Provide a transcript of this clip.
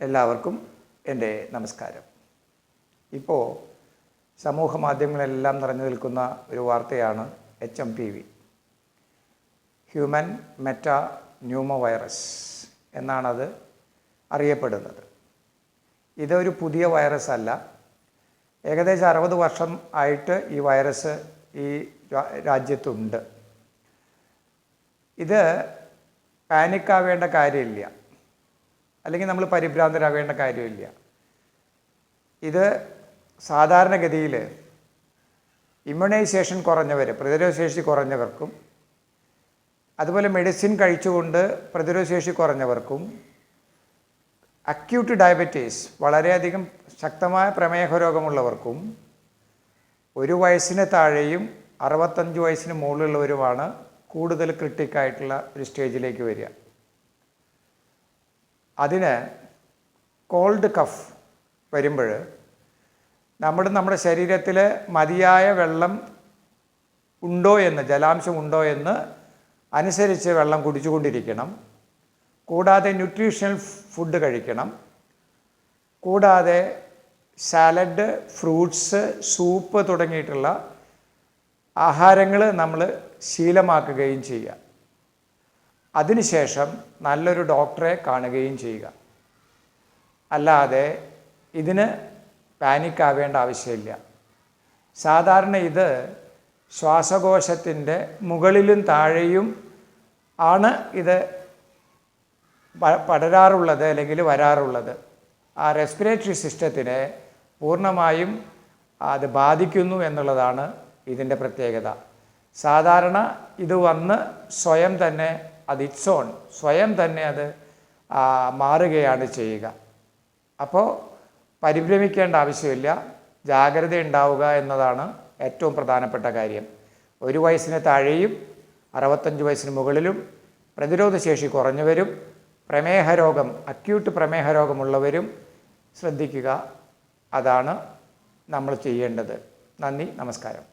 എല്ലാവർക്കും എൻ്റെ നമസ്കാരം. ഇപ്പോൾ സമൂഹ മാധ്യമങ്ങളെല്ലാം നിറഞ്ഞു നിൽക്കുന്ന ഒരു വാർത്തയാണ് HMPV, human metapneumovirus എന്നാണത് അറിയപ്പെടുന്നത്. ഇതൊരു പുതിയ വൈറസ് അല്ല. ഏകദേശം 60 വർഷം ആയിട്ട് ഈ വൈറസ് ഈ രാജ്യത്തുണ്ട്. ഇത് പാനിക്കാവേണ്ട കാര്യമില്ല, അല്ലെങ്കിൽ നമ്മൾ പരിഭ്രാന്തരാകേണ്ട കാര്യമില്ല. ഇത് സാധാരണഗതിയിൽ ഇമ്മ്യൂണൈസേഷൻ കുറഞ്ഞവർ, പ്രതിരോധശേഷി കുറഞ്ഞവർക്കും, അതുപോലെ മെഡിസിൻ കഴിച്ചുകൊണ്ട് പ്രതിരോധശേഷി കുറഞ്ഞവർക്കും, അക്യൂട്ട് ഡയബറ്റീസ് വളരെയധികം ശക്തമായ പ്രമേഹ രോഗമുള്ളവർക്കും, 1 വയസ്സിന് താഴെയും 65 വയസ്സിന് മുകളിലുള്ളവരുമാണ് കൂടുതൽ ക്രിട്ടിക്കായിട്ടുള്ള ഒരു സ്റ്റേജിലേക്ക് വരിക. അതിന് കോൾഡ് കഫ് വരുമ്പോൾ നമ്മുടെ ശരീരത്തിൽ മതിയായ വെള്ളം ഉണ്ടോ എന്ന്, ജലാംശം ഉണ്ടോ എന്ന് അനുസരിച്ച് വെള്ളം കുടിച്ചുകൊണ്ടിരിക്കണം. കൂടാതെ ന്യൂട്രീഷണൽ ഫുഡ് കഴിക്കണം. കൂടാതെ സാലഡ്, ഫ്രൂട്ട്സ്, സൂപ്പ് തുടങ്ങിയിട്ടുള്ള ആഹാരങ്ങൾ നമ്മൾ ശീലമാക്കുകയും ചെയ്യുക. അതിനുശേഷം നല്ലൊരു ഡോക്ടറെ കാണുകയും ചെയ്യുക. അല്ലാതെ ഇതിന് പാനിക്കാവേണ്ട ആവശ്യമില്ല. സാധാരണ ഇത് ശ്വാസകോശത്തിൻ്റെ മുകളിലും താഴെയും ആണ് ഇത് പടരാറുള്ളത് അല്ലെങ്കിൽ വരാറുള്ളത്. ആ റെസ്പിറേറ്ററി സിസ്റ്റത്തിനെ പൂർണ്ണമായും അത് ബാധിക്കുന്നു എന്നുള്ളതാണ് ഇതിൻ്റെ പ്രത്യേകത. സാധാരണ ഇത് വന്ന് സ്വയം തന്നെ സ്വയം തന്നെ അത് മാറുകയാണ് ചെയ്യുക. അപ്പോൾ പരിഭ്രമിക്കേണ്ട ആവശ്യമില്ല, ജാഗ്രത ഉണ്ടാവുക എന്നതാണ് ഏറ്റവും പ്രധാനപ്പെട്ട കാര്യം. 1 വയസ്സിന് താഴെയും 65 വയസ്സിന് മുകളിലും പ്രതിരോധശേഷി കുറഞ്ഞവരും അക്യൂട്ട് പ്രമേഹ രോഗമുള്ളവരും ശ്രദ്ധിക്കുക. അതാണ് നമ്മൾ ചെയ്യേണ്ടത്. നന്ദി, നമസ്കാരം.